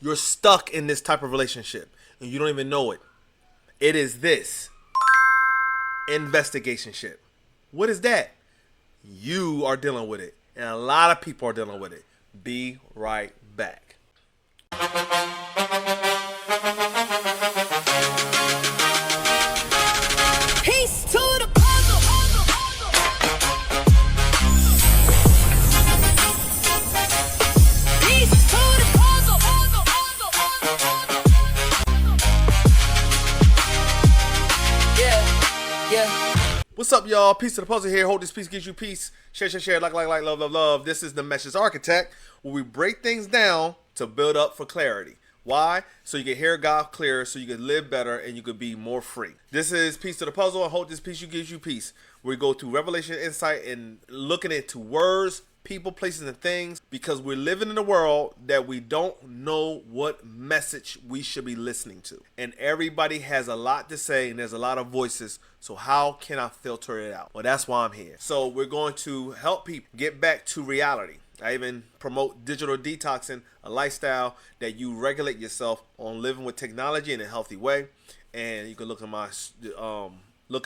You're stuck in this type of relationship and you don't even know it. It is this investigationship. What is that? You are dealing with it, and a lot of people are dealing with it. Be right back. Peace to the puzzle. Peace to the puzzle. Yeah. What's up, y'all? Piece of the puzzle here. Hope this piece gives you peace. Share, like, love. This is the Message Architect, where we break things down to build up for clarity. Why? So you can hear God clearer, so you can live better, and you can be more free. This is Piece of the Puzzle. I hope this piece gives you peace. We go through revelation, insight, and looking into words, people, places, and things, because we're living in a world that we don't know what message we should be listening to. And everybody has a lot to say, and there's a lot of voices. So how can I filter it out? Well, that's why I'm here. So we're going to help people get back to reality. I even promote digital detoxing, a lifestyle that you regulate yourself on living with technology in a healthy way. And you can look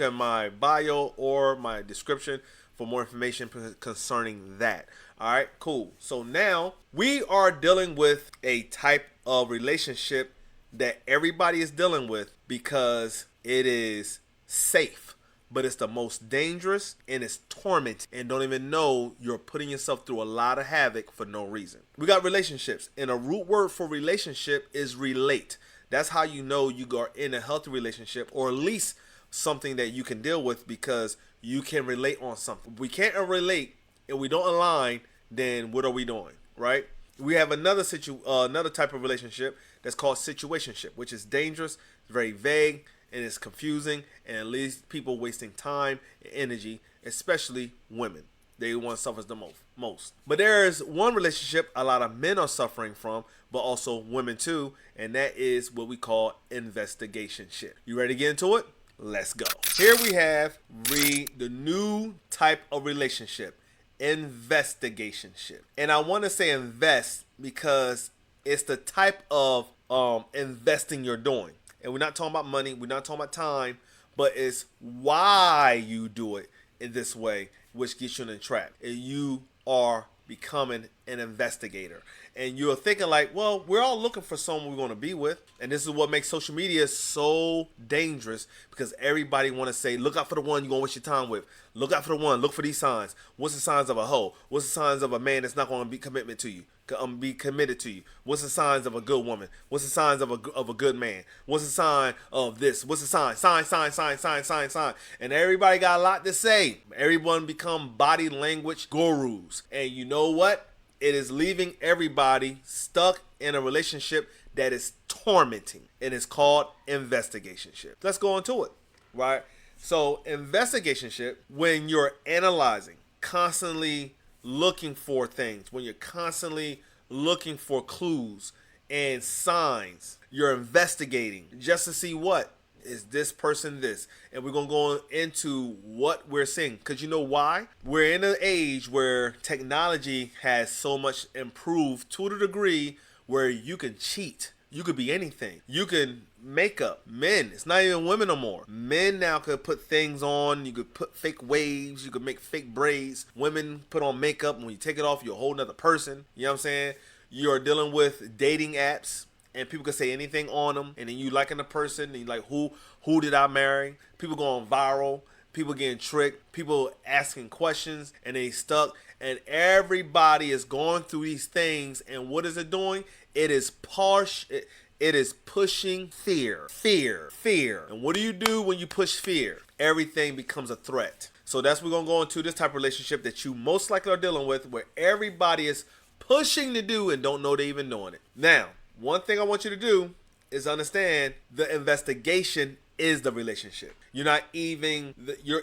at my bio or my description for more information concerning that. All right, cool. So now we are dealing with a type of relationship that everybody is dealing with because it is safe, but it's the most dangerous and it's torment, and don't even know you're putting yourself through a lot of havoc for no reason. We got relationships, and a root word for relationship is relate. That's how you know you are in a healthy relationship, or at least something that you can deal with, because you can relate on something. If we can't relate and we don't align, then what are we doing, right? We have another type of relationship that's called situationship, which is dangerous, very vague, and it's confusing, and it leaves people wasting time and energy, especially women. They want to suffer the most. But there's one relationship a lot of men are suffering from, but also women too, and that is what we call investigationship. You ready to get into it? Let's go. Here we have the new type of relationship, investigationship. And I want to say invest because it's the type of investing you're doing. And we're not talking about money, we're not talking about time, but it's why you do it in this way, which gets you in a trap. And you are becoming an investigator. And you're thinking like, well, we're all looking for someone we want to be with. And this is what makes social media so dangerous, because everybody want to say, look out for the one you're going to waste your time with. Look out for the one. Look for these signs. What's the signs of a hoe? What's the signs of a man that's not going to be committed to you? What's the signs of a good woman? What's the signs of a good man? What's the sign of this? What's the sign? Sign. And everybody got a lot to say. Everyone become body language gurus. And you know what? It is leaving everybody stuck in a relationship that is tormenting. And it's called investigationship. Let's go into it, right? So investigationship, when you're analyzing, constantly looking for things, when you're constantly looking for clues and signs, you're investigating just to see what is this person this. And we're going to go into what we're seeing, because you know why? We're in an age where technology has so much improved to the degree where you can cheat. You could be anything. You can make up. Men, it's not even women no more. Men now could put things on. You could put fake waves. You could make fake braids. Women put on makeup, and when you take it off, you're a whole nother person. You know what I'm saying? You're dealing with dating apps, and people can say anything on them, and then you liking the person, and you're like, who did I marry? People going viral. People getting tricked. People asking questions, and they stuck. And everybody is going through these things, and what is it doing? It is pushing fear. And what do you do when you push fear? Everything becomes a threat. So that's what we're going to go into this type of relationship that you most likely are dealing with, where everybody is pushing to do and don't know they're even doing it. Now, one thing I want you to do is understand the investigation is the relationship. You're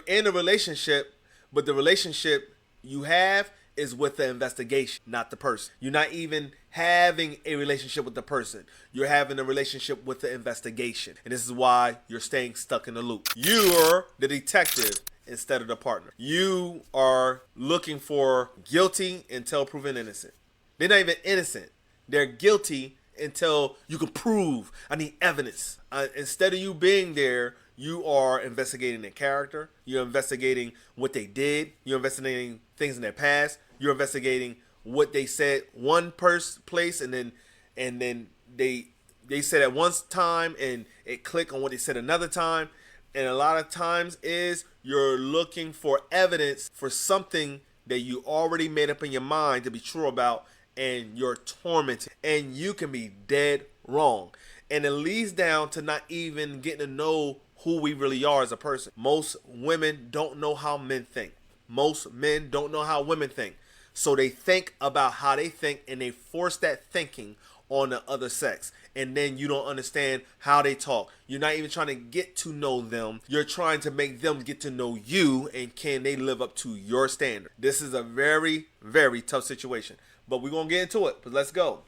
in a relationship, but the relationship you have is with the investigation, not the person. You're not even having a relationship with the person. You're having a relationship with the investigation. And this is why you're staying stuck in the loop. You're the detective instead of the partner. You are looking for guilty until proven innocent. They're not even innocent. They're guilty until you can prove. I need evidence. Instead of you being there, you are investigating their character. You're investigating what they did. You're investigating things in their past. You're investigating what they said one place, and then they said at one time and it clicked on what they said another time. And a lot of times is you're looking for evidence for something that you already made up in your mind to be true about, and you're tormented. And you can be dead wrong. And it leads down to not even getting to know who we really are as a person. Most women don't know how men think. Most men don't know how women think. So they think about how they think, and they force that thinking on the other sex. And then you don't understand how they talk. You're not even trying to get to know them. You're trying to make them get to know you, and can they live up to your standard. This is a very, very tough situation. But we're going to get into it. But let's go.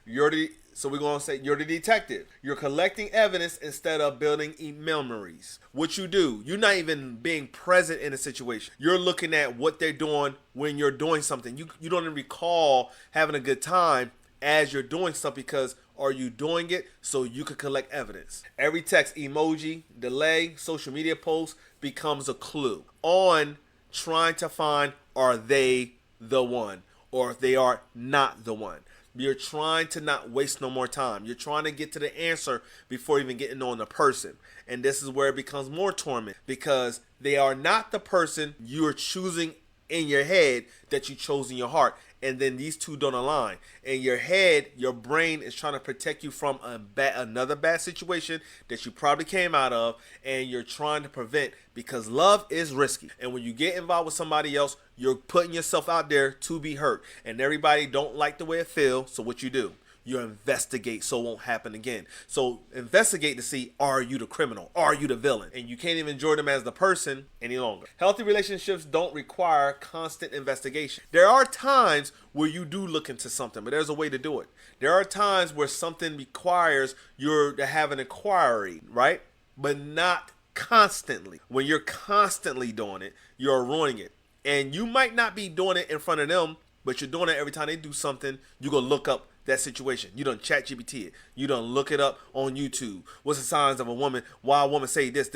So we're going to say you're the detective. You're collecting evidence instead of building memories. What you do, you're not even being present in a situation. You're looking at what they're doing when you're doing something. You don't even recall having a good time as you're doing stuff, because are you doing it so you can collect evidence? Every text, emoji, delay, social media post becomes a clue on trying to find, are they the one, or if they are not the one. You're trying to not waste no more time. You're trying to get to the answer before even getting on the person. And this is where it becomes more torment, because they are not the person you're choosing in your head that you chose in your heart. And then these two don't align. In your head, your brain is trying to protect you from another bad situation that you probably came out of, and you're trying to prevent, because love is risky. And when you get involved with somebody else, you're putting yourself out there to be hurt. And everybody don't like the way it feels. So what you do? You investigate so it won't happen again. So investigate to see, are you the criminal? Are you the villain? And you can't even enjoy them as the person any longer. Healthy relationships don't require constant investigation. There are times where you do look into something, but there's a way to do it. There are times where something requires you to have an inquiry, right? But not constantly. When you're constantly doing it, you're ruining it. And you might not be doing it in front of them, but you're doing it every time they do something. You go look up that situation. You done chat GPT it. You done look it up on YouTube. What's the signs of a woman? Why a woman say this.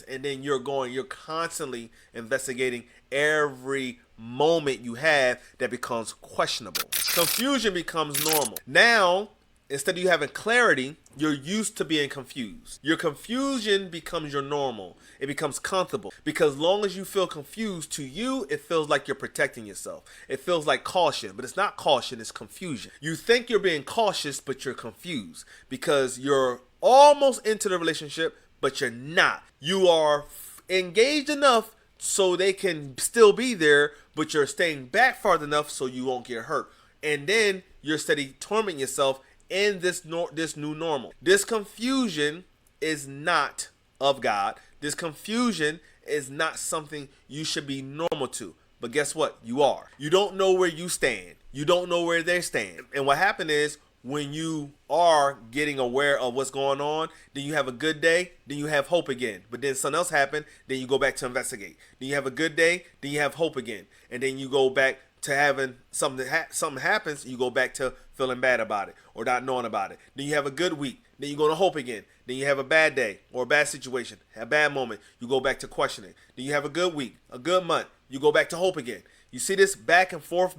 And then you're constantly investigating every moment you have that becomes questionable. Confusion becomes normal. Now, instead of you having clarity, you're used to being confused. Your confusion becomes your normal. It becomes comfortable, because as long as you feel confused, to you, it feels like you're protecting yourself. It feels like caution, but it's not caution, it's confusion. You think you're being cautious, but you're confused, because you're almost into the relationship, but you're not. You are engaged enough so they can still be there, but you're staying back far enough so you won't get hurt. And then you're steady tormenting yourself in this new normal. This confusion is not of God. This confusion is not something you should be normal to. But guess what? You are. You don't know where you stand. You don't know where they stand. And what happened is, when you are getting aware of what's going on, then you have a good day, then you have hope again. But then something else happened, then you go back to investigate. Then you have a good day, then you have hope again. And then you go back to having something happens, you go back to feeling bad about it or not knowing about it. Then you have a good week, then you go to hope again. Then you have a bad day or a bad situation, a bad moment, you go back to questioning. Then you have a good week, a good month, you go back to hope again. You see this back and forth,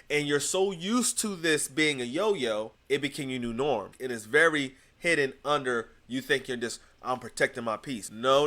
and you're so used to this being a yo-yo, it became your new norm. It is very hidden under, you think you're just, I'm protecting my peace. No.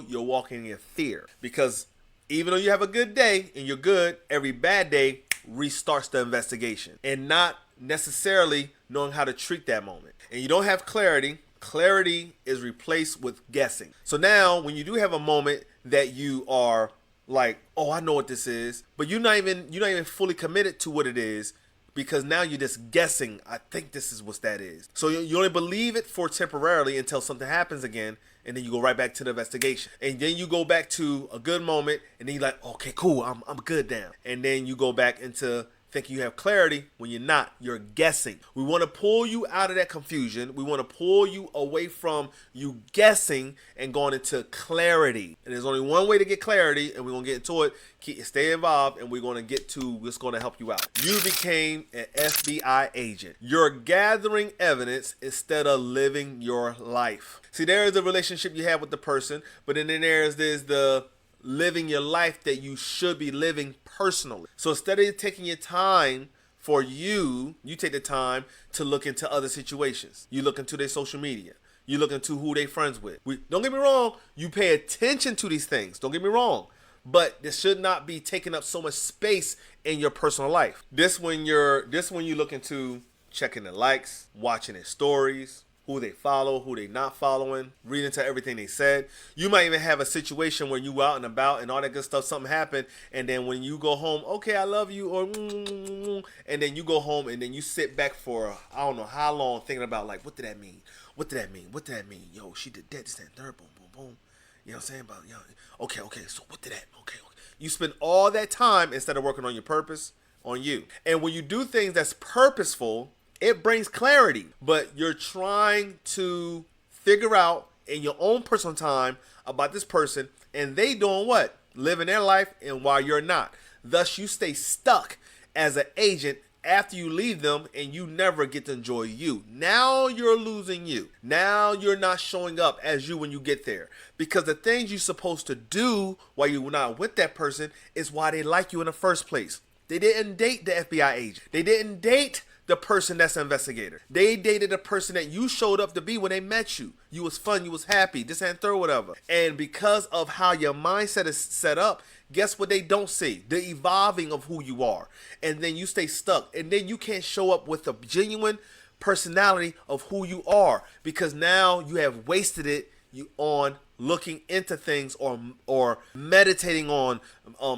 You're walking in fear, because even though you have a good day and you're good, every bad day restarts the investigation, and not necessarily knowing how to treat that moment. And you don't have clarity. Clarity is replaced with guessing. So now when you do have a moment that you are like, oh, I know what this is, but you're not even fully committed to what it is, because now you're just guessing. I think this is what that is. So you only believe it for temporarily until something happens again, and then you go right back to the investigation. And then you go back to a good moment, and then you're like, okay, cool, I'm good now. And then you go back into Think you have clarity when you're not. You're guessing. We want to pull you out of that confusion. We want to pull you away from you guessing and going into clarity. And there's only one way to get clarity, and we're going to get into it. Stay involved, and we're going to get to what's going to help you out. You became an FBI agent. You're gathering evidence instead of living your life. See, there is a relationship you have with the person, but then there's the living your life that you should be living personally. So instead of taking your time for you take the time to look into other situations. You look into their social media. You look into who they friends with. Don't get me wrong, you pay attention to these things. Don't get me wrong. But this should not be taking up so much space in your personal life. This when you look into checking the likes, watching their stories, who they follow, who they not following, read into everything they said. You might even have a situation where you out and about and all that good stuff, something happened, and then when you go home, okay, I love you, or and then you go home and then you sit back for I don't know how long thinking about like, what did that mean? What did that mean? What did that mean? Yo, she did that, this, that, and third, boom, boom, boom. You know what I'm saying? About, okay, so what did that? Okay. You spend all that time instead of working on your purpose, on you. And when you do things that's purposeful, it brings clarity, but you're trying to figure out in your own personal time about this person, and they doing what? Living their life, and while you're not. Thus, you stay stuck as an agent after you leave them, and you never get to enjoy you. Now you're losing you. Now you're not showing up as you when you get there. Because the things you're supposed to do while you're not with that person is why they like you in the first place. They didn't date the FBI agent. They didn't date the person that's an investigator. They dated the person that you showed up to be when they met you. You was fun, you was happy, this and third, whatever. And because of how your mindset is set up, guess what they don't see? The evolving of who you are. And then you stay stuck. And then you can't show up with a genuine personality of who you are, because now you have wasted it on looking into things or meditating on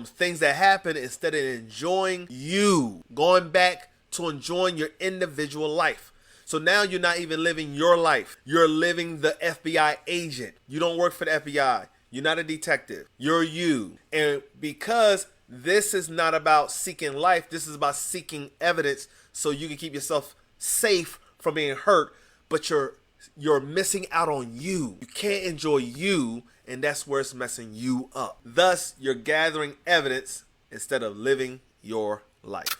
things that happen instead of enjoying you. Going back to enjoying your individual life. So now you're not even living your life. You're living the FBI agent. You don't work for the FBI. You're not a detective. You're you. And because this is not about seeking life, this is about seeking evidence so you can keep yourself safe from being hurt, but you're missing out on you. You can't enjoy you, and that's where it's messing you up. Thus, you're gathering evidence instead of living your life.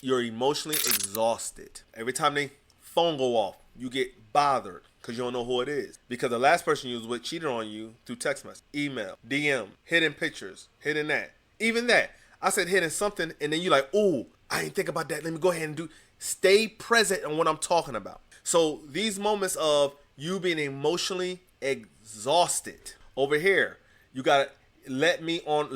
You're emotionally exhausted. Every time they phone go off, you get bothered because you don't know who it is. Because the last person you was with cheated on you through text message, email, DM, hidden pictures, hidden that. Even that. I said hidden something, and then you like, ooh, I didn't think about that. Let me go ahead and do. Stay present on what I'm talking about. So these moments of you being emotionally exhausted. Over here, you got left me on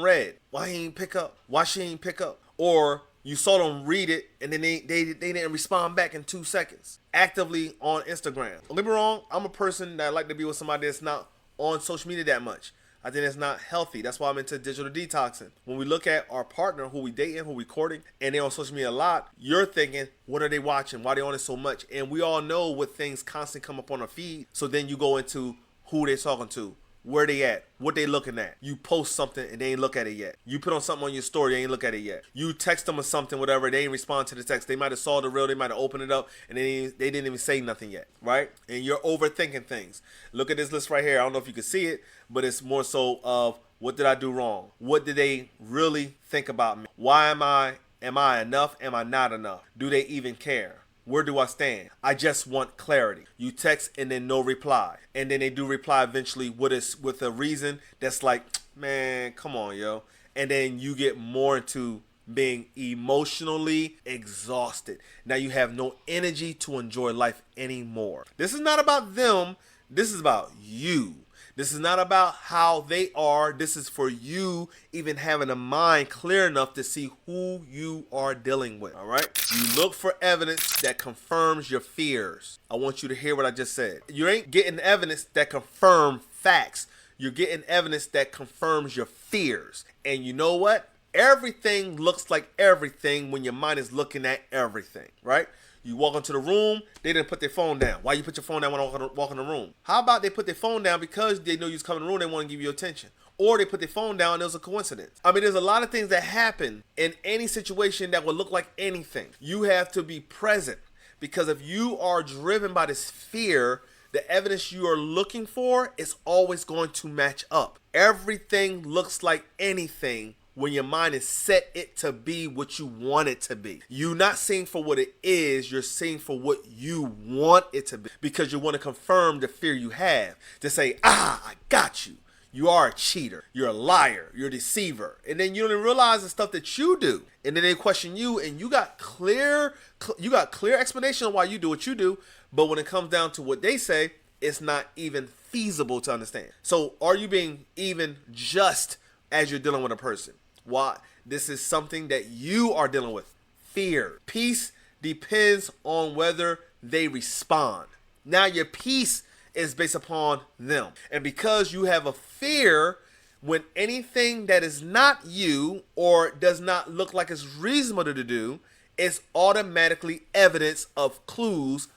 red. Why he ain't pick up? Why she ain't pick up? Or you saw them read it and then they didn't respond back in 2 seconds. Actively on Instagram. Don't get me wrong, I'm a person that like to be with somebody that's not on social media that much. I think that's not healthy. That's why I'm into digital detoxing. When we look at our partner, who we dating, who we courting, and they're on social media a lot, you're thinking, what are they watching? Why are they on it so much? And we all know what things constantly come up on our feed. So then you go into who they're talking to, where they at, what they looking at. You post something and they ain't look at it yet. You put on something on your story, they ain't look at it yet. You text them or something, whatever, they ain't respond to the text. They might have saw the reel, they might have opened it up, and they didn't even say nothing yet, right? And you're overthinking things. Look at this list right here. I don't know if you can see it, but it's more so of, what did I do wrong? What did they really think about me? Why am I enough? Am I not enough? Do they even care? Where do I stand? I just want clarity. You text and then no reply. And then they do reply eventually with a reason that's like, man, come on, yo. And then you get more into being emotionally exhausted. Now you have no energy to enjoy life anymore. This is not about them. This is about you. This is not about how they are. This is for you even having a mind clear enough to see who you are dealing with. All right. You look for evidence that confirms your fears. I want you to hear what I just said. You ain't getting evidence that confirm facts. You're getting evidence that confirms your fears. And you know what? Everything looks like everything when your mind is looking at everything, right? You walk into the room, they didn't put their phone down. Why you put your phone down when you walk in the room? How about they put their phone down because they know you was coming in the room, they want to give you attention. Or they put their phone down and it was a coincidence. I mean, there's a lot of things that happen in any situation that would look like anything. You have to be present, because if you are driven by this fear, the evidence you are looking for is always going to match up. Everything looks like anything when your mind is set it to be what you want it to be. You're not seeing for what it is, you're seeing for what you want it to be, because you want to confirm the fear you have. To say, I got you. You are a cheater. You're a liar. You're a deceiver. And then you don't even realize the stuff that you do. And then they question you, and you got clear explanation on why you do what you do. But when it comes down to what they say, it's not even feasible to understand. So are you being even just as you're dealing with a person? Why? This is something that you are dealing with. Fear. Peace depends on whether they respond. Now your peace is based upon them. And because you have a fear, when anything that is not you or does not look like it's reasonable to do, it's automatically evidence of clues.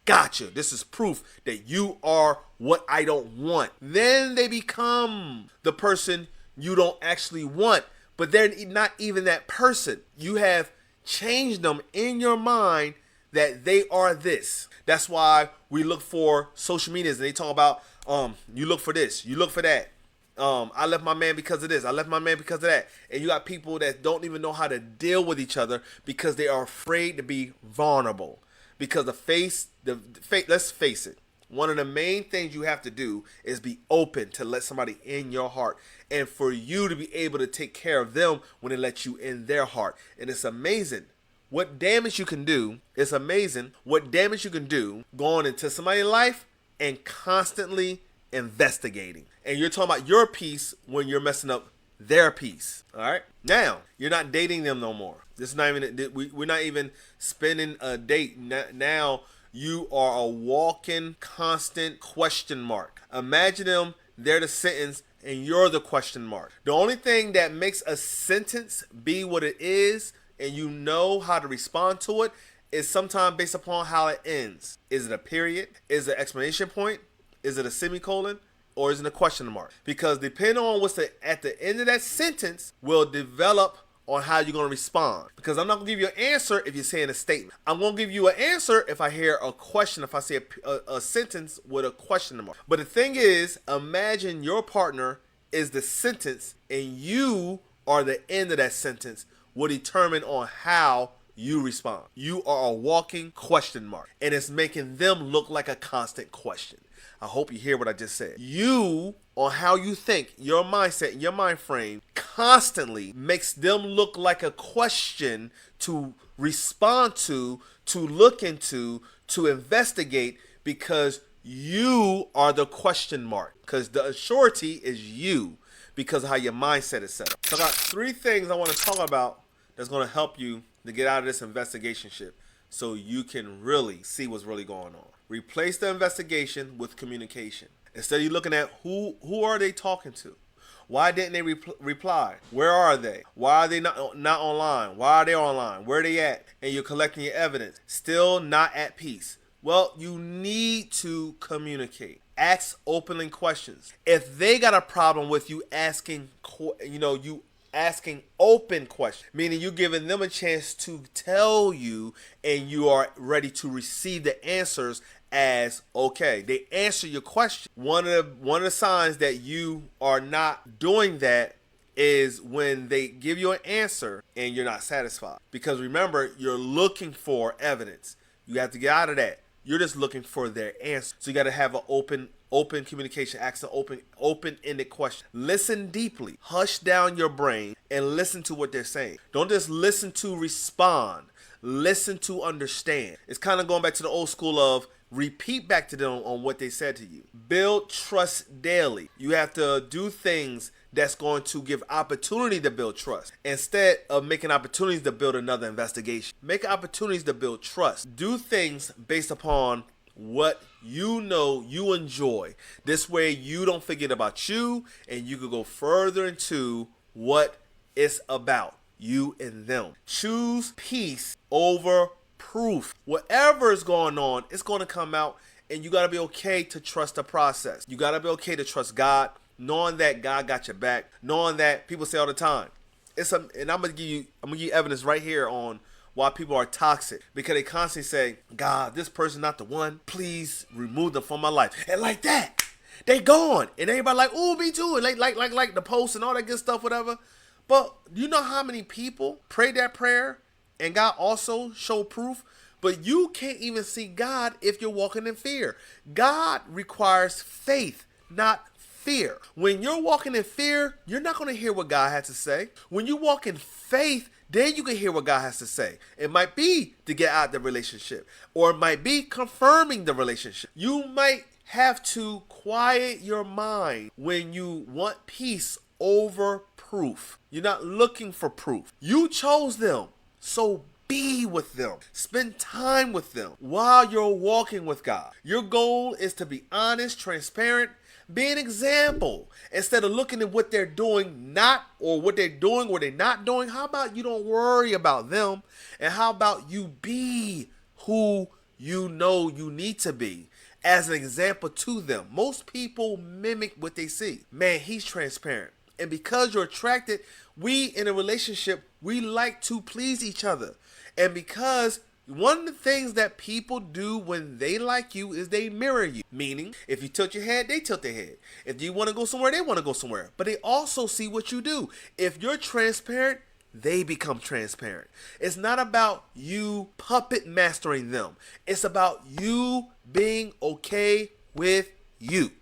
Gotcha. This is proof that you are what I don't want. Then they become the person you don't actually want, but they're not even that person. You have changed them in your mind that they are this. That's why we look for social medias and they talk about, you look for this, you look for that. I left my man because of this. I left my man because of that. And you got people that don't even know how to deal with each other because they are afraid to be vulnerable. Because the face, let's face it. One of the main things you have to do is be open to let somebody in your heart, and for you to be able to take care of them when they let you in their heart. And it's amazing what damage you can do. It's amazing what damage you can do going into somebody's life and constantly investigating. And you're talking about your peace when you're messing up their peace. All right. Now you're not dating them no more. This is not even. We're not even spending a date. Now you are a walking constant question mark. Imagine them. They're the sentence and you're the question mark. The only thing that makes a sentence be what it is, and you know how to respond to it, is sometimes based upon how it ends. Is it a period? Is it an exclamation point? Is it a semicolon? Or is it a question mark? Because depending on what's at the end of that sentence will develop on how you're going to respond. Because I'm not going to give you an answer if you're saying a statement. I'm going to give you an answer if I hear a question, if I say a sentence with a question mark. But the thing is, imagine your partner is the sentence and you are the end of that sentence, will determine on how you respond. You are a walking question mark, and it's making them look like a constant question. I hope you hear what I just said. You, on how you think, your mindset, your mind frame, constantly makes them look like a question to respond to look into, to investigate, because you are the question mark. Because the surety is you, because of how your mindset is set up. So I got 3 things I want to talk about that's going to help you to get out of this investigationship so you can really see what's really going on. Replace the investigation with communication. Instead of you looking at who are they talking to? Why didn't they reply? Where are they? Why are they not online? Why are they online? Where are they at? And you're collecting your evidence. Still not at peace. Well, you need to communicate. Ask openly questions. If they got a problem with you asking, asking open questions, meaning you giving them a chance to tell you and you are ready to receive the answers as okay. They answer your question. One of the signs that you are not doing that is when they give you an answer and you're not satisfied. Because remember, you're looking for evidence. You have to get out of that. You're just looking for their answer. So you got to have an open communication, ask an open-ended question. Listen deeply. Hush down your brain and listen to what they're saying. Don't just listen to respond. Listen to understand. It's kind of going back to the old school of repeat back to them on what they said to you. Build trust daily. You have to do things that's going to give opportunity to build trust instead of making opportunities to build another investigation. Make opportunities to build trust. Do things based upon what you know you enjoy. This way you don't forget about you and you can go further into what it's about, you and them. Choose peace over proof. Whatever is going on, it's going to come out, and you got to be okay to trust the process. You got to be okay to trust God, knowing that God got your back, knowing that people say all the time. And I'm gonna give you evidence right here on why people are toxic, because they constantly say, God, this person not the one. Please remove them from my life. And like that, they gone. And everybody like, ooh, me too. And like the post and all that good stuff, whatever. But you know how many people prayed that prayer and God also showed proof? But you can't even see God if you're walking in fear. God requires faith, not fear. When you're walking in fear, you're not going to hear what God has to say. When you walk in faith, then you can hear what God has to say. It might be to get out of the relationship, or it might be confirming the relationship. You might have to quiet your mind when you want peace over proof. You're not looking for proof. You chose them, so be with them. Spend time with them while you're walking with God. Your goal is to be honest, transparent, be an example. Instead of looking at what they're doing, what they're doing or they're not doing, how about you don't worry about them? And how about you be who you know you need to be as an example to them? Most people mimic what they see. Man, he's transparent. And because you're attracted, we in a relationship, we like to please each other. And because one of the things that people do when they like you is they mirror you. Meaning, if you tilt your head, they tilt their head. If you want to go somewhere, they want to go somewhere. But they also see what you do. If you're transparent, they become transparent. It's not about you puppet mastering them. It's about you being okay with you.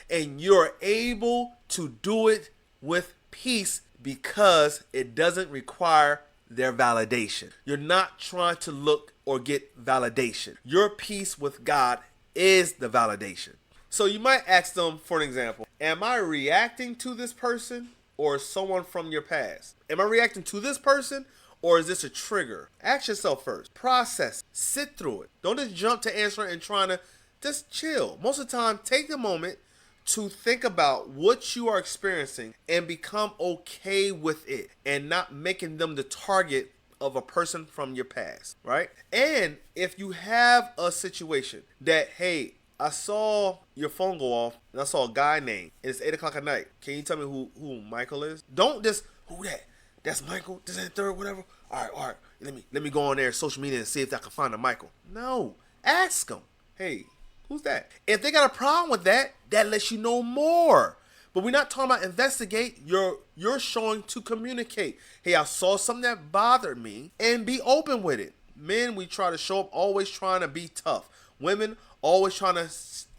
And you're able to do it with peace because it doesn't require their validation. You're not trying to look or get validation. Your peace with God is the validation. So you might ask them, for an example, am I reacting to this person or someone from your past? Am I reacting to this person or is this a trigger? Ask yourself first. Process. Sit through it. Don't just jump to answer and trying to just chill. Most of the time, take a moment to think about what you are experiencing and become okay with it and not making them the target of a person from your past, right? And if you have a situation that, hey, I saw your phone go off and I saw a guy named, and it's 8 o'clock at night. Can you tell me who Michael is? Don't just, who that? That's Michael, this and third, whatever. All right. Let me go on there, social media, and see if I can find a Michael. No, ask them. Hey, who's that? If they got a problem with that, that lets you know more. But we're not talking about investigate. You're showing to communicate. Hey, I saw something that bothered me, and be open with it. Men, we try to show up always trying to be tough. Women always trying to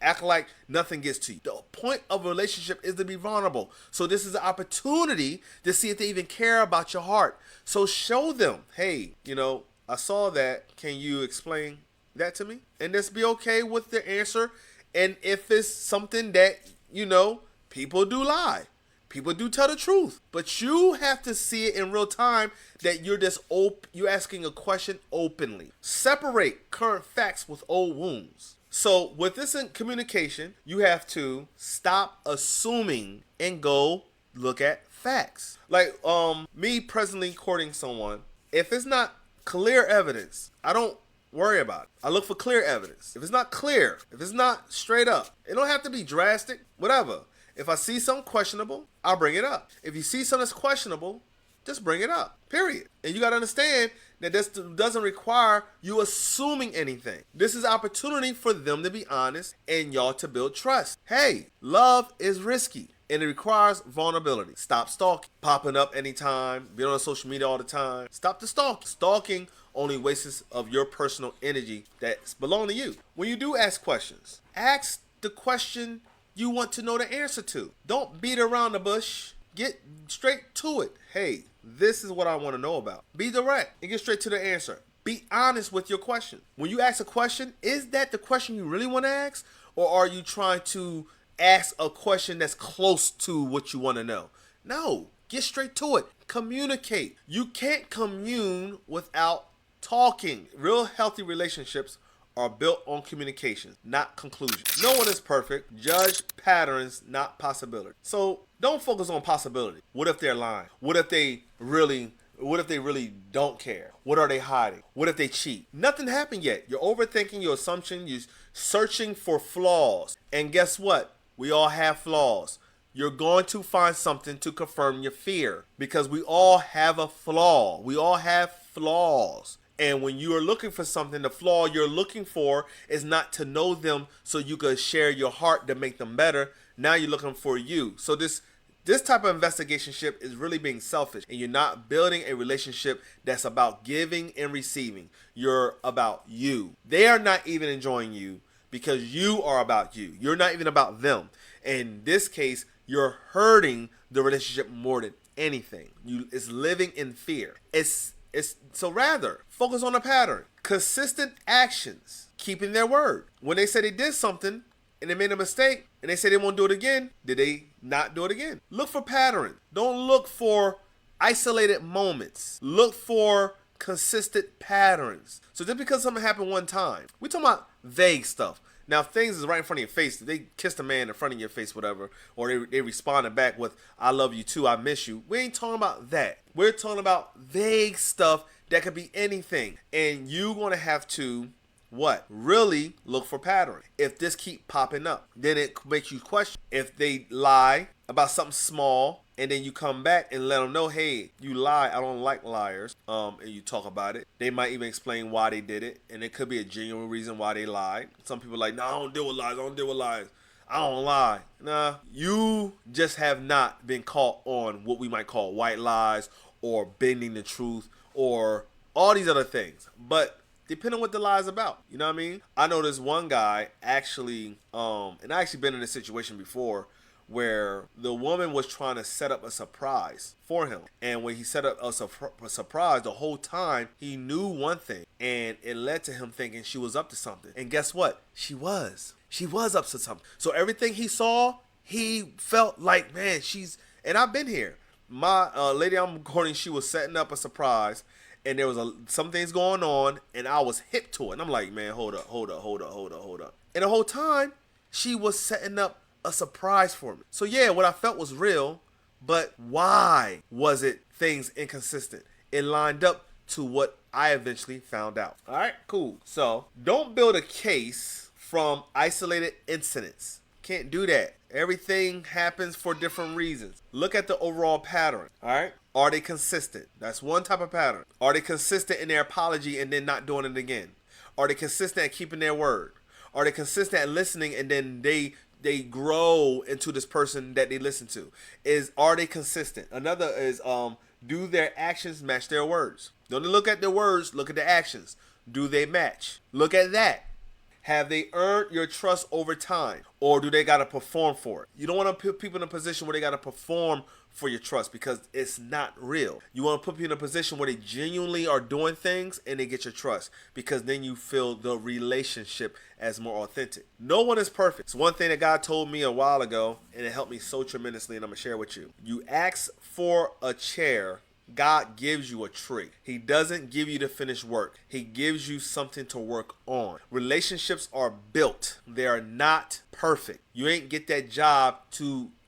act like nothing gets to you. The point of a relationship is to be vulnerable. So this is an opportunity to see if they even care about your heart. So show them, hey, I saw that. Can you explain that to me? And just be okay with the answer. And if it's something that, people do lie. People do tell the truth. But you have to see it in real time that you're asking a question openly. Separate current facts with old wounds. So with this in communication, you have to stop assuming and go look at facts. Like me presently courting someone, if it's not clear evidence, I don't worry about it. I look for clear evidence. If it's not clear, if it's not straight up, it don't have to be drastic, whatever. If I see something questionable, I'll bring it up. If you see something that's questionable, just bring it up, period. And you got to understand that this doesn't require you assuming anything. This is opportunity for them to be honest and y'all to build trust. Hey, love is risky and it requires vulnerability. Stop stalking, popping up anytime, being on social media all the time. Stop the stalking. Stalking only wastes of your personal energy that's belong to you. When you do ask questions, ask the question you want to know the answer to. Don't beat around the bush. Get straight to it. Hey, this is what I want to know about. Be direct and get straight to the answer. Be honest with your question. When you ask a question, is that the question you really want to ask? Or are you trying to ask a question that's close to what you want to know? No, get straight to it. Communicate. You can't commune without talking. Real healthy relationships are built on communication, not conclusions. No one is perfect. Judge patterns, not possibility. So don't focus on possibility. What if they're lying? What if they really What if they really don't care? What are they hiding? What if they cheat? Nothing happened yet. You're overthinking your assumption. You're searching for flaws. And guess what? We all have flaws. You're going to find something to confirm your fear because we all have a flaw. We all have flaws. And when you are looking for something, the flaw you're looking for is not to know them so you could share your heart to make them better. Now you're looking for you. So this type of investigationship is really being selfish, and you're not building a relationship that's about giving and receiving. You're about you. They are not even enjoying you because you are about you. You're not even about them. In this case, you're hurting the relationship more than anything. It's living in fear. So rather focus on a pattern. Consistent actions, keeping their word. When they say they did something and they made a mistake and they say they won't do it again, did they not do it again? Look for patterns. Don't look for isolated moments. Look for consistent patterns. So just because something happened one time, we're talking about vague stuff. Now, if things is right in front of your face, they kissed a man in front of your face, whatever, or they responded back with, I love you too, I miss you. We ain't talking about that. We're talking about vague stuff that could be anything. And you're going to have to, what? Really look for patterns. If this keep popping up, then it makes you question. If they lie about something small, and then you come back and let them know, hey, you lie, I don't like liars, and you talk about it. They might even explain why they did it, and it could be a genuine reason why they lied. Some people are like, no, I don't deal with lies, I don't lie. Nah, you just have not been caught on what we might call white lies or bending the truth or all these other things. But depending on what the lie is about, you know what I mean? I know this one guy actually, and I actually been in this situation before, where the woman was trying to set up a surprise for him. And when he set up a surprise, the whole time he knew one thing, and it led to him thinking she was up to something. And guess what? She was up to something. So everything he saw, he felt like, man, and I've been here. My lady I'm recording, she was setting up a surprise, and there was some things going on, and I was hip to it. And I'm like, man, hold up. And the whole time, she was setting up a surprise for me. So yeah, what I felt was real, but why was it things inconsistent? It lined up to what I eventually found out. All right, cool. So don't build a case from isolated incidents. Can't do that. Everything happens for different reasons. Look at the overall pattern. All right. Are they consistent? That's one type of pattern. Are they consistent in their apology and then not doing it again? Are they consistent at keeping their word? Are they consistent at listening and then they grow into this person that they listen to? Are they consistent? Another is do their actions match their words? Don't look at their words, look at the actions. Do they match? Look at that. Have they earned your trust over time, or do they got to perform for it? You don't want to put people in a position where they got to perform for your trust because it's not real. You want to put people in a position where they genuinely are doing things and they get your trust, because then you feel the relationship as more authentic. No one is perfect. It's one thing that God told me a while ago, and it helped me so tremendously, and I'm going to share with you. You ask for a chair, God gives you a tree. He doesn't give you the finished work. He gives you something to work on. Relationships are built. They are not perfect. You ain't get that job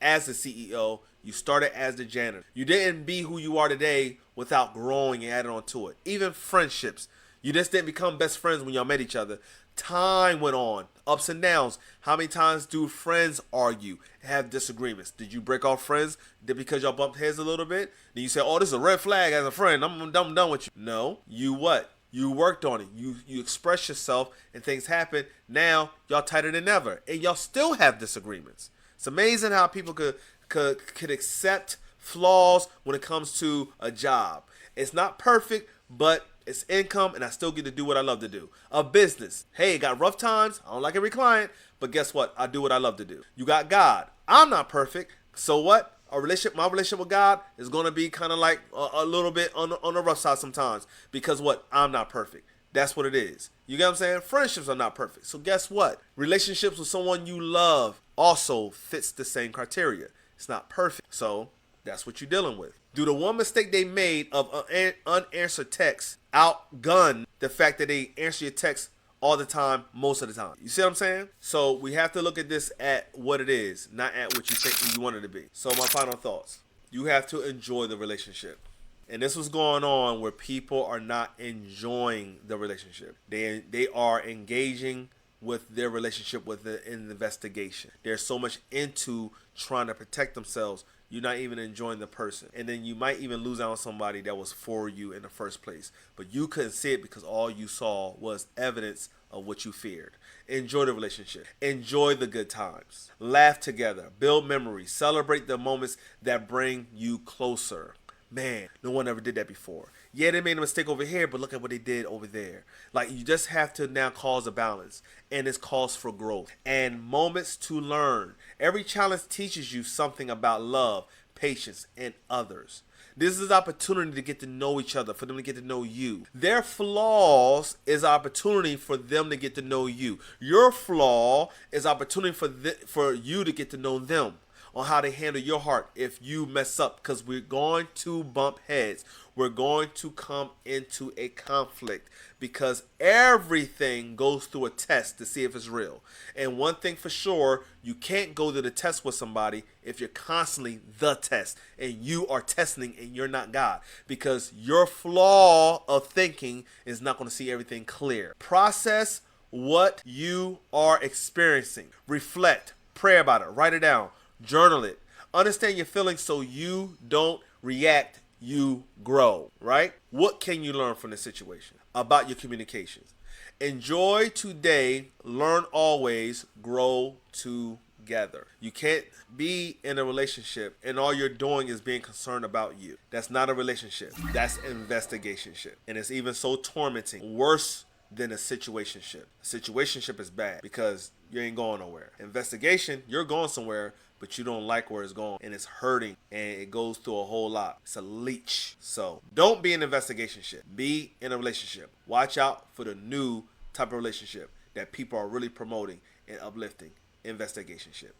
as the CEO. You started as the janitor. You didn't be who you are today without growing and adding on to it. Even friendships. You just didn't become best friends when y'all met each other. Time went on, ups and downs. How many times do friends argue, have disagreements? Did you break off friends because y'all bumped heads a little bit? Then you say, oh, this is a red flag as a friend. I'm done with you. No, you what? You worked on it. You expressed yourself and things happen. Now y'all tighter than ever, and y'all still have disagreements. It's amazing how people could accept flaws when it comes to a job. It's not perfect, but it's income, and I still get to do what I love to do. A business. Hey, got rough times. I don't like every client, but guess what? I do what I love to do. You got God. I'm not perfect. So what? My relationship with God is going to be kind of like a little bit on the rough side sometimes, because what? I'm not perfect. That's what it is. You get what I'm saying? Friendships are not perfect. So guess what? Relationships with someone you love also fits the same criteria. It's not perfect. So that's what you're dealing with. Do the one mistake they made of unanswered texts outgun the fact that they answer your text all the time, most of the time? You see what I'm saying? So we have to look at this at what it is, not at what you think you want it to be. So my final thoughts. You have to enjoy the relationship. And this was going on where people are not enjoying the relationship. They are engaging with their relationship with an investigation. They're so much into trying to protect themselves, you're not even enjoying the person. And then you might even lose out on somebody that was for you in the first place. But you couldn't see it because all you saw was evidence of what you feared. Enjoy the relationship. Enjoy the good times. Laugh together. Build memories. Celebrate the moments that bring you closer. Man, no one ever did that before. Yeah, they made a mistake over here, but look at what they did over there. Like, you just have to now cause a balance, and it's cause for growth and moments to learn. Every challenge teaches you something about love, patience, and others. This is opportunity to get to know each other, for them to get to know you. Their flaws is opportunity for them to get to know you. Your flaw is opportunity for you to get to know them, on how they handle your heart if you mess up, because we're going to bump heads. We're going to come into a conflict because everything goes through a test to see if it's real. And one thing for sure, you can't go to the test with somebody if you're constantly the test and you are testing and you're not God, because your flaw of thinking is not going to see everything clear. Process what you are experiencing. Reflect, pray about it, write it down. Journal it. Understand your feelings so you don't react, you grow, right? What can you learn from this situation about your communications? Enjoy today, learn always, grow together. You can't be in a relationship and all you're doing is being concerned about you. That's not a relationship. That's investigationship. And it's even so tormenting. Worse than a situationship. Situationship is bad because you ain't going nowhere. Investigation, you're going somewhere, but you don't like where it's going and it's hurting and it goes through a whole lot. It's a leech. So don't be in an investigationship. Be in a relationship. Watch out for the new type of relationship that people are really promoting and uplifting. Investigationship.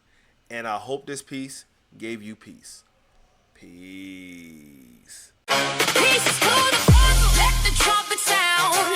And I hope this piece gave you peace. Peace. Peace to the puzzle. Let the trumpet sound.